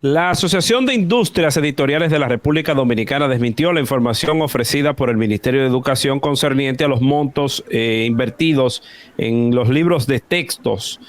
La Asociación de Industrias Editoriales de la República Dominicana desmintió la información ofrecida por el Ministerio de Educación concerniente a los montos invertidos en los libros de textos.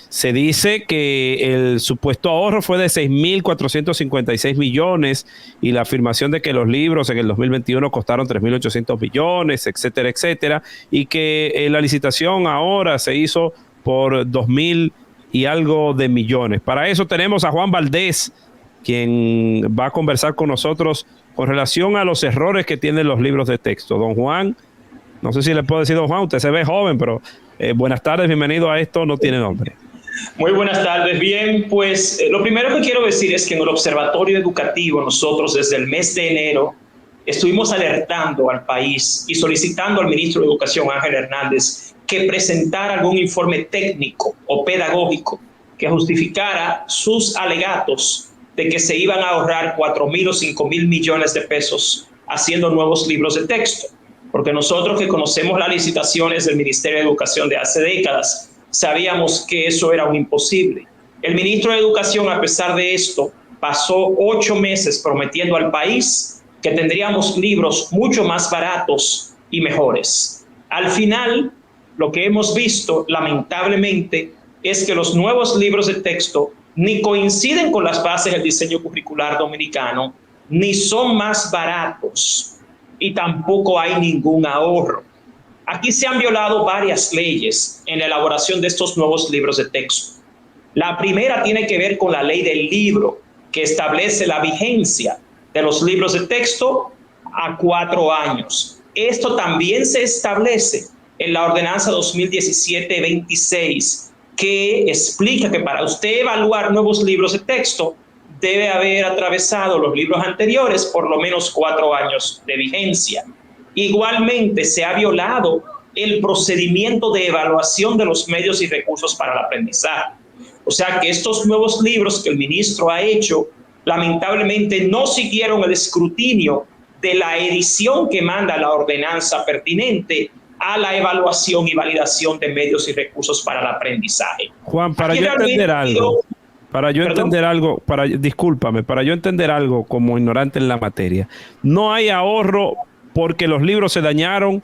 Se dice que el supuesto ahorro fue de 6.456 millones y la afirmación de que los libros en el 2021 costaron 3.800 millones, etcétera, etcétera, y que la licitación ahora se hizo por 2.000 y algo de millones. Para eso tenemos a Juan Valdés, quien va a conversar con nosotros con relación a los errores que tienen los libros de texto. Don Juan, no sé si le puedo decir don Juan, usted se ve joven, pero buenas tardes, bienvenido a Esto No Tiene Nombre. Muy buenas tardes. Bien, pues lo primero que quiero decir es que en el Observatorio Educativo nosotros desde el mes de enero estuvimos alertando al país y solicitando al ministro de Educación, Ángel Hernández, que presentara algún informe técnico o pedagógico que justificara sus alegatos de que se iban a ahorrar 4.000 o 5.000 millones de pesos haciendo nuevos libros de texto. Porque nosotros que conocemos las licitaciones del Ministerio de Educación de hace décadas, sabíamos que eso era un imposible. El ministro de Educación, a pesar de esto, pasó 8 meses prometiendo al país que tendríamos libros mucho más baratos y mejores. Al final, lo que hemos visto, lamentablemente, es que los nuevos libros de texto ni coinciden con las bases del diseño curricular dominicano, ni son más baratos, y tampoco hay ningún ahorro. Aquí se han violado varias leyes en la elaboración de estos nuevos libros de texto. La primera tiene que ver con la ley del libro, que establece la vigencia de los libros de texto a 4 años. Esto también se establece en la ordenanza 2017-26, que explica que para usted evaluar nuevos libros de texto debe haber atravesado los libros anteriores por lo menos 4 años de vigencia. Igualmente se ha violado el procedimiento de evaluación de los medios y recursos para el aprendizaje. O sea que estos nuevos libros que el ministro ha hecho, lamentablemente no siguieron el escrutinio de la edición que manda la ordenanza pertinente a la evaluación y validación de medios y recursos para el aprendizaje. Juan, para yo entender algo, discúlpame, para yo entender algo como ignorante en la materia, no hay ahorro porque los libros se dañaron,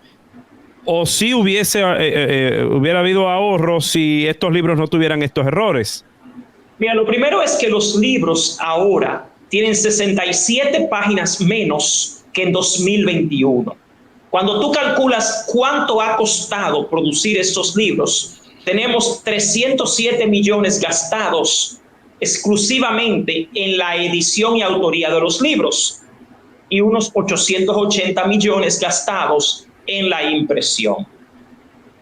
o si hubiera habido ahorro si estos libros no tuvieran estos errores. Mira, lo primero es que los libros ahora tienen 67 páginas menos que en 2021. Cuando tú calculas cuánto ha costado producir estos libros, tenemos 307 millones gastados exclusivamente en la edición y autoría de los libros y unos 880 millones gastados en la impresión.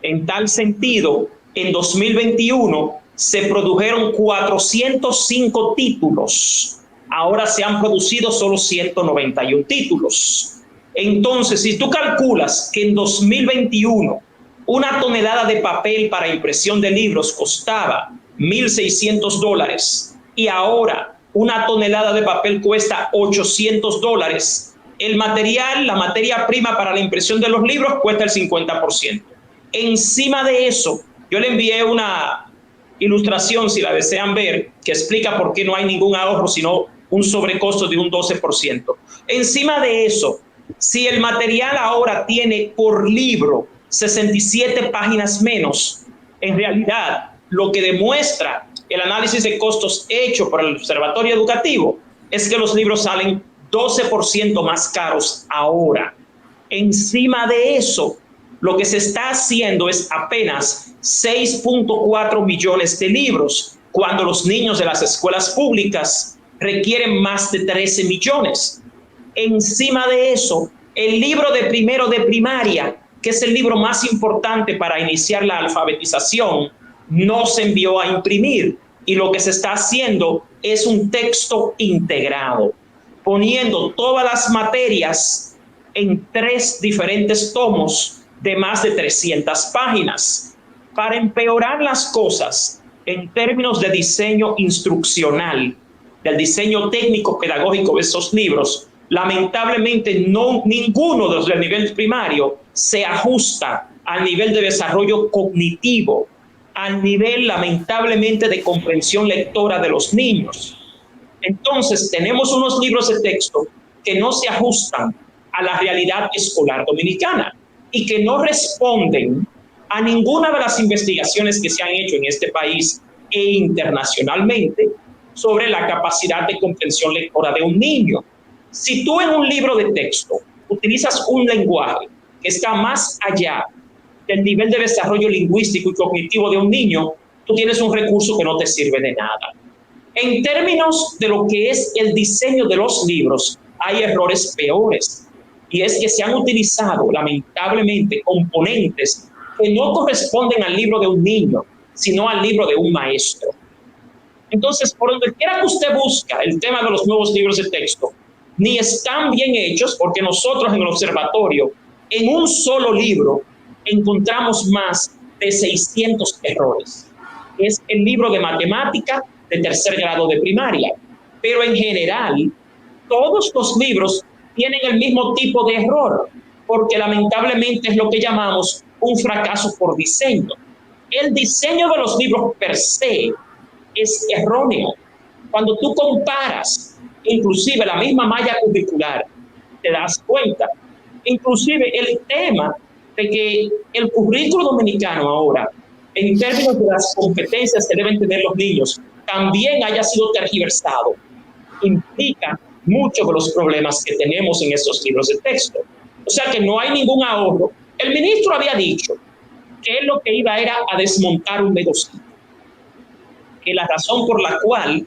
En tal sentido, en 2021 se produjeron 405 títulos. Ahora se han producido solo 191 títulos. Entonces, si tú calculas que en 2021 una tonelada de papel para impresión de libros costaba $1.600 y ahora una tonelada de papel cuesta $800, el material, la materia prima para la impresión de los libros cuesta el 50%. Encima de eso, yo le envié una ilustración, si la desean ver, que explica por qué no hay ningún ahorro, sino un sobrecosto de un 12%. Encima de eso, si el material ahora tiene por libro 67 páginas menos, en realidad lo que demuestra el análisis de costos hecho por el Observatorio Educativo es que los libros salen 12% más caros ahora. Encima de eso, lo que se está haciendo es apenas 6.4 millones de libros, cuando los niños de las escuelas públicas requieren más de 13 millones. Encima de eso, el libro de primero de primaria, que es el libro más importante para iniciar la alfabetización, no se envió a imprimir, y lo que se está haciendo es un texto integrado, poniendo todas las materias en 3 diferentes tomos de más de 300 páginas. Para empeorar las cosas en términos de diseño instruccional, del diseño técnico pedagógico de estos libros, lamentablemente ninguno de los del nivel primario se ajusta al nivel de desarrollo cognitivo, al nivel lamentablemente de comprensión lectora de los niños. Entonces, tenemos unos libros de texto que no se ajustan a la realidad escolar dominicana y que no responden a ninguna de las investigaciones que se han hecho en este país e internacionalmente sobre la capacidad de comprensión lectora de un niño. Si tú en un libro de texto utilizas un lenguaje que está más allá del nivel de desarrollo lingüístico y cognitivo de un niño, tú tienes un recurso que no te sirve de nada. En términos de lo que es el diseño de los libros, hay errores peores. Y es que se han utilizado, lamentablemente, componentes que no corresponden al libro de un niño, sino al libro de un maestro. Entonces, por donde quiera que usted busca el tema de los nuevos libros de texto, ni están bien hechos, porque nosotros en el observatorio, en un solo libro, encontramos más de 600 errores. Es el libro de matemática de tercer grado de primaria. Pero en general, todos los libros tienen el mismo tipo de error, porque lamentablemente es lo que llamamos un fracaso por diseño. El diseño de los libros per se es erróneo. Cuando tú comparas inclusive la misma malla curricular, te das cuenta. Inclusive el tema de que el currículo dominicano ahora, en términos de las competencias que deben tener los niños, también haya sido tergiversado, implica muchos de los problemas que tenemos en estos libros de texto. O sea que no hay ningún ahorro. El ministro había dicho que él lo que iba era a desmontar un negocio, que la razón por la cual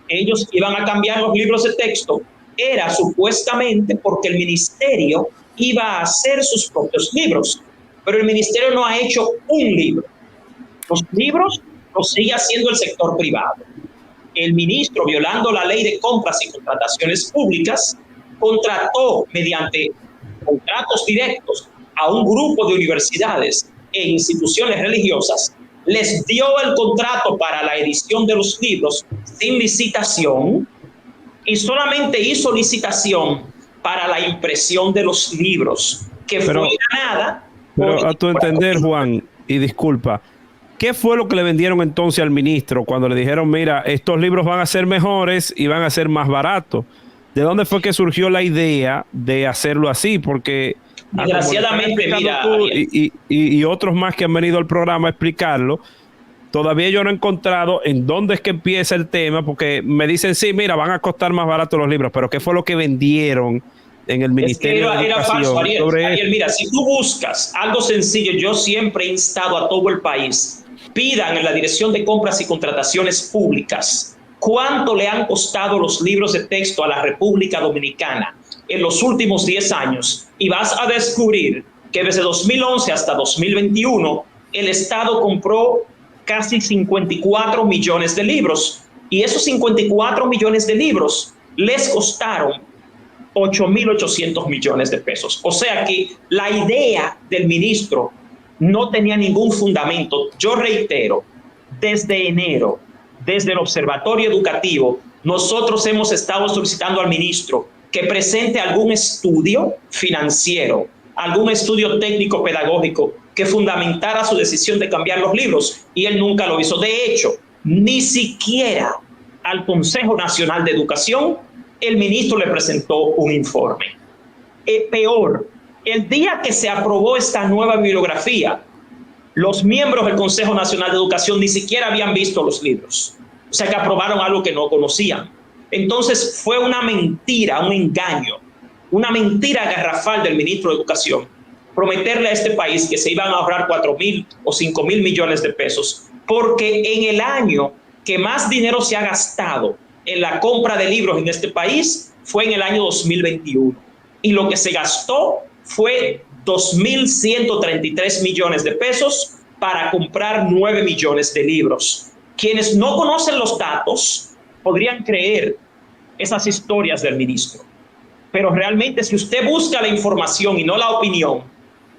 ellos iban a cambiar los libros de texto era supuestamente porque el ministerio iba a hacer sus propios libros, pero el ministerio no ha hecho un libro. Los libros los sigue haciendo el sector privado. El ministro, violando la ley de compras y contrataciones públicas, contrató mediante contratos directos a un grupo de universidades e instituciones religiosas, les dio el contrato para la edición de los libros sin licitación y solamente hizo licitación para la impresión de los libros, que fue ganada. Pero a tu entender, Juan, y disculpa, ¿qué fue lo que le vendieron entonces al ministro cuando le dijeron, mira, estos libros van a ser mejores y van a ser más baratos? ¿De dónde fue que surgió la idea de hacerlo así? Porque desgraciadamente, mira, tú y otros más que han venido al programa a explicarlo, todavía yo no he encontrado en dónde es que empieza el tema, porque me dicen, sí, mira, van a costar más baratos los libros, pero ¿qué fue lo que vendieron en el Ministerio de Educación? Era falso, Ariel, mira, si tú buscas algo sencillo, yo siempre he instado a todo el país, pidan en la Dirección de Compras y Contrataciones Públicas cuánto le han costado los libros de texto a la República Dominicana en los últimos 10 años y vas a descubrir que desde 2011 hasta 2021 el Estado compró casi 54 millones de libros y esos 54 millones de libros les costaron 8.800 millones de pesos. O sea que la idea del ministro no tenía ningún fundamento. Yo reitero, desde enero, desde el Observatorio Educativo, nosotros hemos estado solicitando al ministro que presente algún estudio financiero, algún estudio técnico pedagógico que fundamentara su decisión de cambiar los libros, y él nunca lo hizo. De hecho, ni siquiera al Consejo Nacional de Educación el ministro le presentó un informe. Peor, el día que se aprobó esta nueva bibliografía, los miembros del Consejo Nacional de Educación ni siquiera habían visto los libros. O sea que aprobaron algo que no conocían. Entonces fue una mentira, un engaño, una mentira garrafal del ministro de Educación, prometerle a este país que se iban a ahorrar 4.000 o 5.000 millones de pesos, porque en el año que más dinero se ha gastado en la compra de libros en este país fue en el año 2021. Y lo que se gastó fue 2.133 millones de pesos para comprar 9 millones de libros. Quienes no conocen los datos podrían creer esas historias del ministro. Pero realmente, si usted busca la información y no la opinión,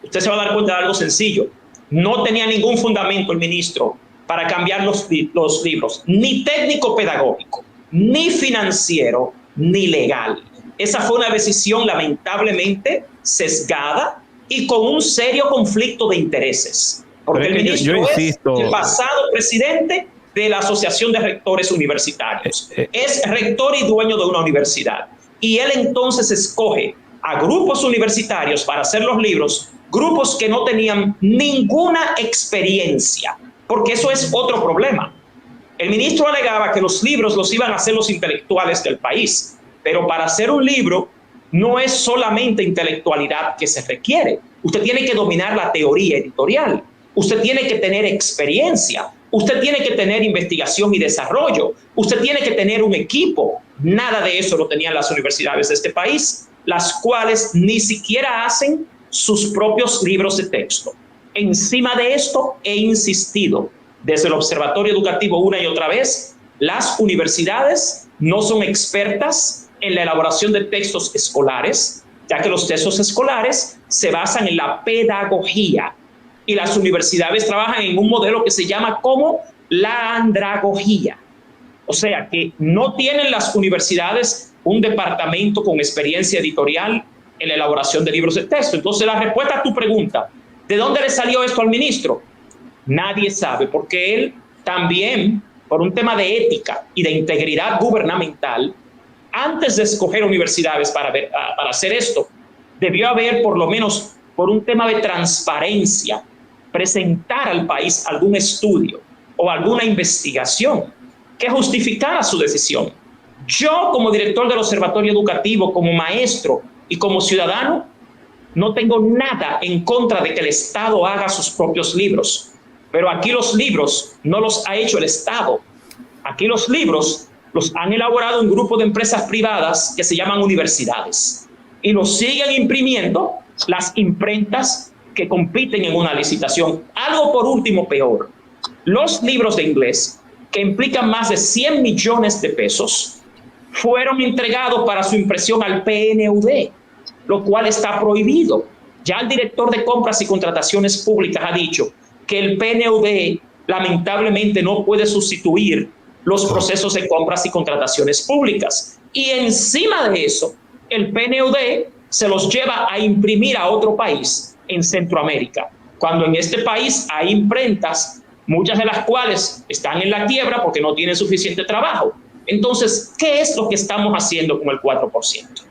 usted se va a dar cuenta de algo sencillo. No tenía ningún fundamento el ministro para cambiar los libros, ni técnico-pedagógico, ni financiero, ni legal. Esa fue una decisión lamentablemente sesgada y con un serio conflicto de intereses. Porque el ministro es el pasado presidente de la Asociación de Rectores Universitarios. Es rector y dueño de una universidad. Y él entonces escoge a grupos universitarios para hacer los libros, grupos que no tenían ninguna experiencia, porque eso es otro problema. El ministro alegaba que los libros los iban a hacer los intelectuales del país, pero para hacer un libro no es solamente intelectualidad que se requiere. Usted tiene que dominar la teoría editorial, usted tiene que tener experiencia, usted tiene que tener investigación y desarrollo, usted tiene que tener un equipo. Nada de eso lo tenían las universidades de este país, las cuales ni siquiera hacen sus propios libros de texto. Encima de esto he insistido desde el Observatorio Educativo una y otra vez, las universidades no son expertas en la elaboración de textos escolares, ya que los textos escolares se basan en la pedagogía y las universidades trabajan en un modelo que se llama como la andragogía. O sea que no tienen las universidades un departamento con experiencia editorial en la elaboración de libros de texto. Entonces la respuesta a tu pregunta, ¿de dónde le salió esto al ministro? Nadie sabe, porque él también, por un tema de ética y de integridad gubernamental, antes de escoger universidades para hacer esto, debió haber, por lo menos por un tema de transparencia, presentar al país algún estudio o alguna investigación que justificara su decisión. Yo, como director del Observatorio Educativo, como maestro y como ciudadano, no tengo nada en contra de que el Estado haga sus propios libros, pero aquí los libros no los ha hecho el Estado. Aquí los libros los han elaborado un grupo de empresas privadas que se llaman universidades y los siguen imprimiendo las imprentas que compiten en una licitación. Algo por último peor, los libros de inglés, que implican más de 100 millones de pesos, fueron entregados para su impresión al PNUD, lo cual está prohibido. Ya el director de compras y contrataciones públicas ha dicho que el PNUD lamentablemente no puede sustituir los procesos de compras y contrataciones públicas. Y encima de eso, el PNUD se los lleva a imprimir a otro país en Centroamérica, cuando en este país hay imprentas, muchas de las cuales están en la quiebra porque no tienen suficiente trabajo. Entonces, ¿qué es lo que estamos haciendo con el 4%?